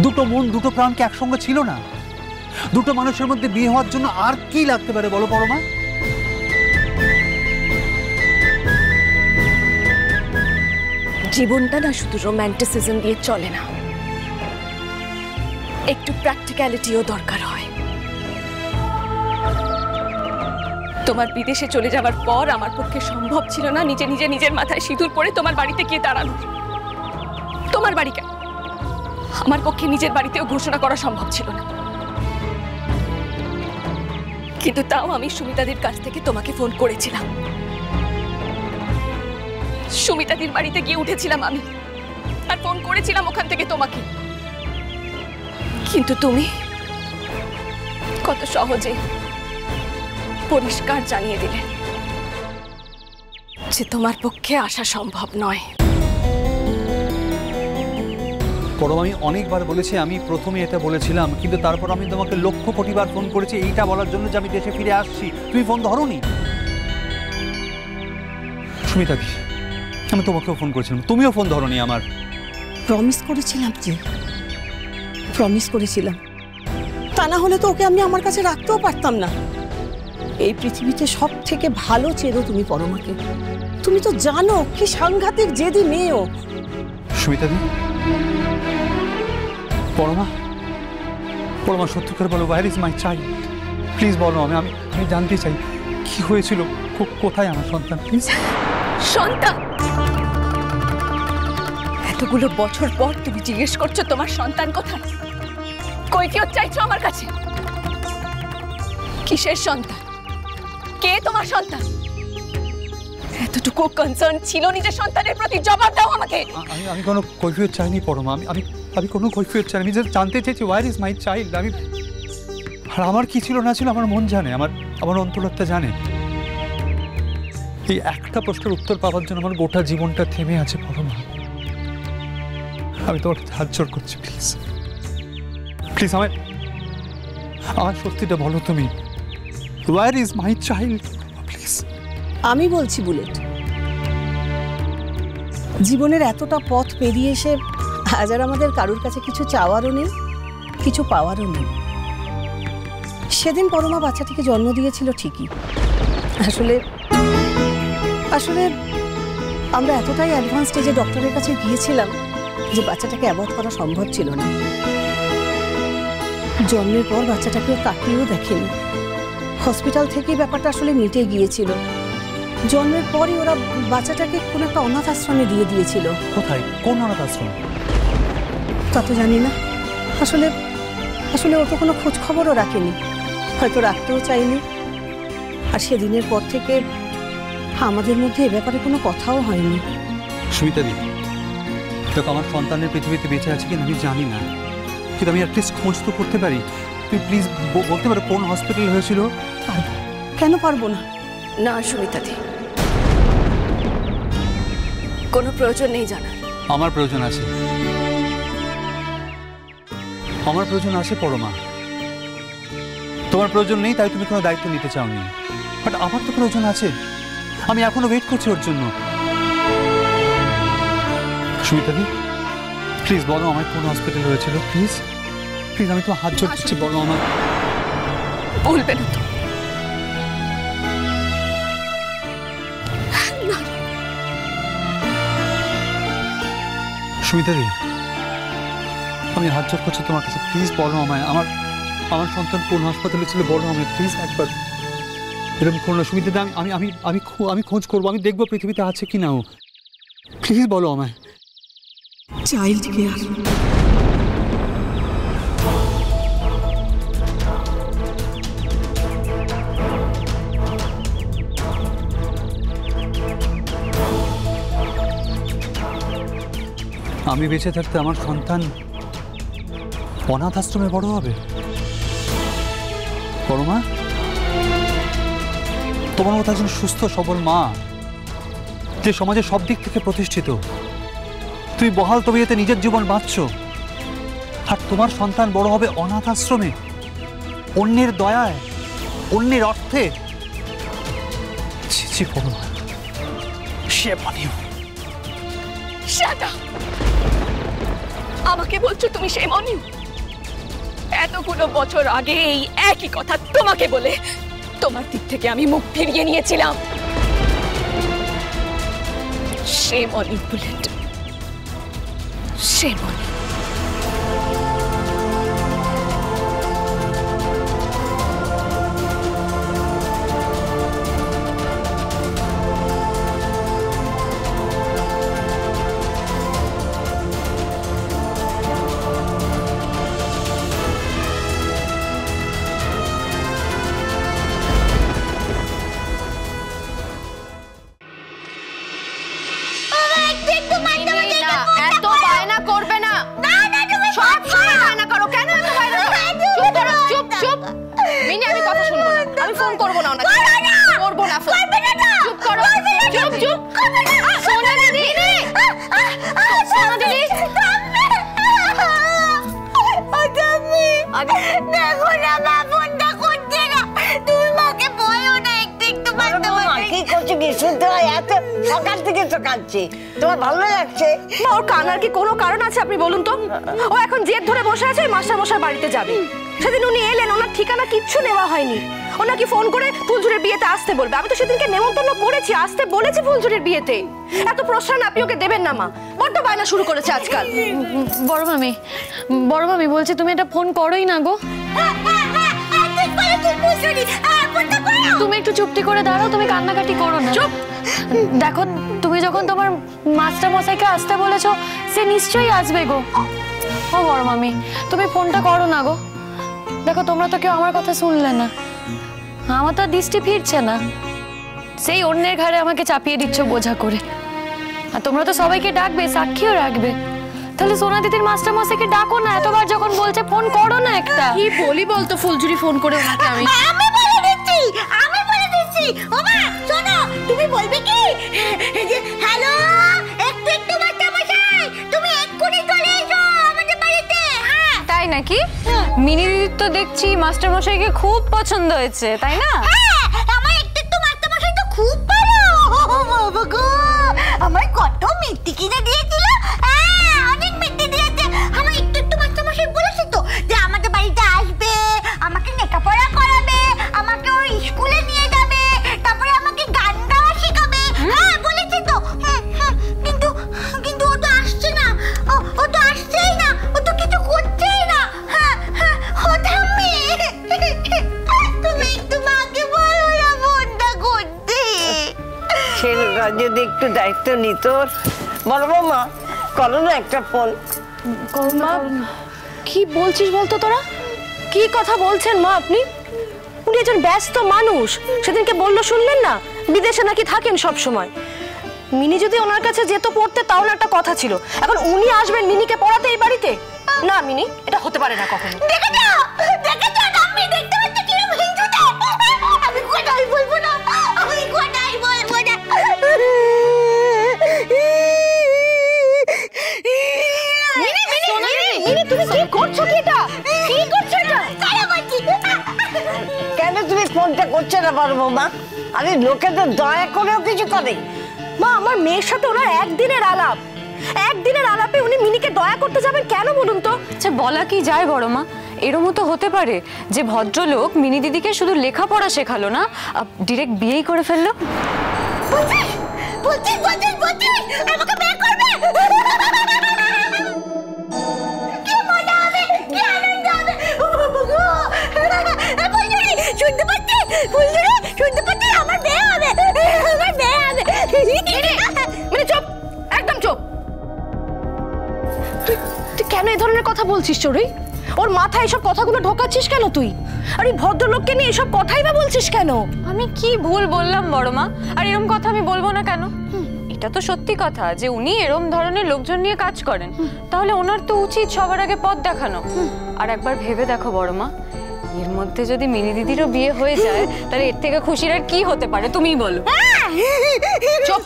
দুটো মন দুটো প্রাণকে একসঙ্গে ছিল না? দুটো মানুষের মধ্যে বিয়ে হওয়ার জন্য আর কি লাগতে পারে বলো পরমা? জীবনটা না শুধু রোম্যান্টিসিজম দিয়ে চলে না, একটু প্র্যাকটিক্যালিটিও দরকার হয়। তোমার বিদেশে চলে যাওয়ার পর আমার পক্ষে সম্ভব ছিল না নিজের মাথায় সিঁদুর পরে তোমার বাড়িতে গিয়ে দাঁড়ানো। তোমার বাড়িকে আমার পক্ষে নিজের বাড়িতেও ঘোষণা করা সম্ভব ছিল না, কিন্তু তাও আমি সুমিতাদির কাছ থেকে তোমাকে ফোন করেছিলাম। সুমিতাদির বাড়িতে গিয়ে উঠেছিলাম আমি, আর ফোন করেছিলাম ওখান থেকে তোমাকে। কিন্তু তুমি কত সহজে পরিষ্কার জানিয়ে দিলে যে তোমার পক্ষে আসা সম্ভব নয়। পরমা, আমি অনেকবার বলেছি, আমি প্রথমে এটা বলেছিলাম, কিন্তু তারপর আমি তোমাকে লক্ষ কোটিবার ফোন করেছি এইটা বলার জন্য যে আমি দেশে ফিরে আসছি। তুমি ফোন ধরোনি। সুমিতাদি, আমি তোমাকেও ফোন করেছিলাম, তুমিও ফোন ধরোনি আমার। প্রমিস করেছিলাম যে, প্রমিস করেছিলাম, তা না হলে তো ওকে আমি আমার কাছে রাখতেও পারতাম না। এই পৃথিবীতে সব থেকে ভালো চেনো তুমি পরমাকে। তুমি তো জানো কি সাংঘাতিক জেদি মেয়েও। সুমিতাদি, পরমা, পরমা সত্যি করে বলো, where is my child? Please বলো, আমি আমি আমি জানতে চাই কি হয়েছিল, কোথায় আমার সন্তান? প্লিজ। সন্তান? এতগুলো বছর পর তুমি জিজ্ঞেস করছো তোমার সন্তান কোথায়? কৈফিয়ত চাইছো আমার কাছে? কিসের সন্তান? কে তোমার সন্তান? এতটুকু কনসার্ন ছিল নিজের সন্তানের প্রতি, জবাব দাও আমাকে। আমি কোনো কৈফিয়ত চাইনি পরমা, আমি কোনো কৈফিয়ত চাইনি। আমি জাস্ট জানতে চাইছি ওয়্যার ইজ মাই চাইল্ড। আর আমার কি ছিল না ছিল আমার মন জানে, আমার অন্তরাত্মা জানে। এই একটা প্রশ্নের উত্তর পাওয়ার জন্য আমার গোটা জীবনটা থেমে আছে পরমা। আমি তোমার হাত জোড় করছি, প্লিজ প্লিজ আমার সত্যিটা বলো তুমি। Where is my child please. আমি বলছি বুলেট, জীবনের এতটা পথ পেরিয়ে এসে আজ আর আমাদের কারোর কাছে কিছু চাওয়ারও নেই, কিছু পাওয়ারও নেই। সেদিন পরমা বাচ্চাটিকে জন্ম দিয়েছিল ঠিকই, আসলে আসলে আমরা এতটাই অ্যাডভান্স স্টেজে ডক্টরের কাছে গিয়েছিলাম যে বাচ্চাটাকে অ্যাবর্ট করা সম্ভব ছিল না। জন্মের পর বাচ্চাটাকেও তাকিয়েও দেখেনি। হসপিটাল থেকেই ব্যাপারটা আসলে মিটে গিয়েছিল। জন্মের পরই ওরা বাচ্চাটাকে কোন একটা অনাথ আশ্রমে দিয়ে দিয়েছিল। কোথায়? কোন অনাথ আশ্রম? তা তো জানি না। আসলে আসলে ও তো কোনো খোঁজ খবরও রাখেনি, হয়তো রাখতেও চাইনি। আর সেদিনের পর থেকে আমাদের মধ্যে এ ব্যাপারে কোনো কথাও হয়নি। সুমিতাদি, দেখো, আমার সন্তানের পৃথিবীতে বেঁচে আছে কিনা আমি জানি না, কিন্তু আমি অ্যাটলিস্ট খোঁজ তো করতে পারি। তুমি প্লিজ বলতে পারো কোন হসপিটাল হয়েছিল? কেন পারবো না? না সুমিতাদি, কোনো প্রয়োজন নেই জানার। আমার প্রয়োজন আছে, আমার প্রয়োজন আছে পরমা। তোমার প্রয়োজন নেই তাই তুমি কোনো দায়িত্ব নিতে চাওনি, বাট আমার তো প্রয়োজন আছে। আমি এখনো ওয়েট করছি ওর জন্য। সুমিতাদি, প্লিজ বলো আমায় কোন হসপিটাল হয়েছিল। প্লিজ প্লিজ, আমি তোমার হাত জোড় করছি, বলো আমার। বলবে না তো? সুমিতাদি, আমি হাত জোড় করছি তোমার কাছে, প্লিজ বলো আমায় আমার আমার সন্তান কোন হাসপাতালে ছিল, বলো আমায় প্লিজ একবার। এরকম করো না সুমিতাদি, আমি আমি আমি আমি খোঁজ করবো, আমি দেখবো পৃথিবীতে আছে কি না ও। প্লিজ বলো আমায়। Child care. আমি বেঁচে থাকতে আমার সন্তান অনাথ আশ্রমে বড় হবে? পরমা, তোমার মতো একজন সুস্থ সবল মা, যে সমাজে সব দিক থেকে প্রতিষ্ঠিত, তুমি বহাল তবিয়তে নিজের জীবন বাঁচছ, আর তোমার সন্তান বড় হবে অনাথ আশ্রমে, অন্যের দয়ায়, অন্যের অর্থে। ছি ছি পরমা, সে মানিও। Shut up! আমাকে বলছো তুমি সেই মনি? এতগুলো বছর আগে এই একই কথা তোমাকে বলে তোমার দিক থেকে আমি মুখ ফিরিয়ে নিয়েছিলাম। সে মনি বুলেট, সে মনি। এত বায়না করবে না। সব সময় বায়না করো কেন? এত বায়না চুপ করো, চুপ চুপ। মিনি আমি কথা শুনবো না, আমি ফোন করবো না ওনাকে, করবো না ফোন। চুপ করো, চুপ চুপ। সোনা দিদি, সোনা দিদি, দেখো না মা ফোনটা করছে না, তুমি মাকে বলো না একটু একটু বাড়তে কি করছো কি শুনতে হয়? এত সকাল থেকে তো কাঁদছি, তোমার ভালো লাগছে? মা ওর কান্নার কি কোনো কারণ আছে আপনি বলুন তো? ও এখন জেদ ধরে বসে আছে মাস্টার মশাই বাড়িতে যাবে। সেদিন উনি এলেন, ওনার ঠিকানা কিচ্ছু নেওয়া হয়নি। ওনাকে ফোন করে ফুলঝুরির বিয়েতে আসতে বলবে। আমি তো সেদিনকে নেমন্তন্ন করেছি, আসতে বলেছি ফুলঝুরির বিয়েতে। এত প্রশ্রয় আপনি ওকে দেবেন না মা, বড্ড বায়না শুরু করেছে আজকাল। বড় মামি বলছে তুমি এটা ফোন করোই না গো। তুমি একটু চুপটি করে দাঁড়াও, তুমি কান্নাকাটি করো না। চুপ। দেখো তুমি যখন তোমার মাস্টার মশাইকে আসতে বলেছো, সে নিশ্চয়ই আসবে গো। ও বড় মামি তুমি ফোনটা করো না গো। দেখো তোমরা তো কেউ আমার কথা শুনলে না, আমার তো দৃষ্টি ফিরছে না। সেই অন্যের ঘাড়ে আমাকে চাপিয়ে দিচ্ছ বোঝা করে। আর তোমরা তো সবাইকে ডাকবে, সাক্ষীও রাখবে। তাহলে সোনা দিদির মাস্টার মশাইকে ডাকো না, এতবার যখন বলছে ফোন করো না একটা। কি বলি বলতো ফুলঝুরি ফোন করে ওনাকে আমি বলে দিচ্ছি, আমি বলে দিচ্ছি। ও মা শোনো, তুমি বলবে কি যে হ্যালো একটু একটু বাচ্চা মশাই, তুমি এক্ষুনি চলে এসো আমাদের বাড়িতে। হ্যাঁ তাই নাকি? মিনি দিদির তো দেখছি মাস্টার মশাইকে খুব পছন্দ হয়েছে, তাই না? আমার একটু একটু বাচ্চা মশাই তো খুব ভালো। বাবা গো, আমার কত মিষ্টি কিনে দিয়েছিল। হ্যাঁ অনেক মিষ্টি দিয়েছে। আমার একটু একটু বাচ্চা মশাই বলেছে তো যে আমাদের বাড়িতে আসবে, আমাকে লেখাপড়া করাবে, আমাকে ওর স্কুলে নিয়ে যাবে, তারপরে আমাকে গান গাওয়া শেখাবে। হ্যাঁ বলেছে তো। কিন্তু কিন্তু ও তো আসছে না, ও তো আসছেই না, ও তো কিছু করছেই না। হ্যাঁ হ্যাঁ ও থামবে। তুমি একটু মাকে বলো না ফোনটা করতে। ছেলেরা যদি একটু দায়িত্ব নিত। বলো মা, করো না একটা ফোন। মা কি বলছিস বলতো তোরা? কি কথা বলছেন মা আপনি? উনি একজন ব্যস্ত মানুষ, সেদিনকে বললো শুনলেন না, বিদেশে নাকি থাকেন সব সময়। মিনি যদি ওনার কাছে যেত পড়তে তাও না একটা কথা ছিল। এখন উনি আসবেন মিনিকে পড়াতে এই বাড়িতে? না মিনি, এটা হতে পারে না কখনো। দেখেছো দেখেছো আমি দেখতে পাচ্ছি কিরকম হিংসুটে। আমি কোথায় বলবো না, আমি কোথায় বলবো না। মিনি তুমি কি করছো? কি এটা কি করছো? এটা কারা করছি? কেন তুমি ফোনটা করছো না বলো মা? আরে লোকে তো দয়া করেও কিছু করে। মা আমার মেয়ের সাথে ওনার একদিনের আলাপ, একদিনের আলাপে উনি মিনিকে দয়া করতে যাবেন কেন বলুন তো? আচ্ছা বলা কি যায় বড় মা, এরমও তো হতে পারে যে ভদ্রলোক মিনি দিদিকে শুধু লেখাপড়া শেখালো না, ডিরেক্ট বিয়েই করে ফেললো। বলছিস বলছিস বলছিস বলছিস আমাকে বিয়ে করবে? কি মজা হবে, কি আনন্দ হবে। ফুলঝুরি শুনতে পাচ্ছি, ফুলঝুরি শুনতে পাচ্ছি, আমার বিয়ে হবে, আমার বিয়ে হবে। মানে চুপ, একদম চুপ। তুই কেন এই ধরনের কথা বলছিস চড়ুই? ওর মাথায় এসব কথাগুলো ঢোকাচ্ছিস কেন তুই? আর এই ভদ্রলোককে নিয়ে এসব কথাই বা বলছিস কেন? আমি কি ভুল বললাম বড় মা? আর এরম কথা আমি বলবো না কেন? এটা তো সত্যি কথা যে উনি এরম ধরনের লোকজন নিয়ে কাজ করেন, তাহলে ওনার তো উচিত সবার আগে পথ দেখানো। আর একবার ভেবে দেখো বড় মা, এর মধ্যে যদি মিনি দিদিরও বিয়ে হয়ে যায় তাহলে এর থেকে খুশির আর কি হতে পারে তুমিই বলো। চুপ।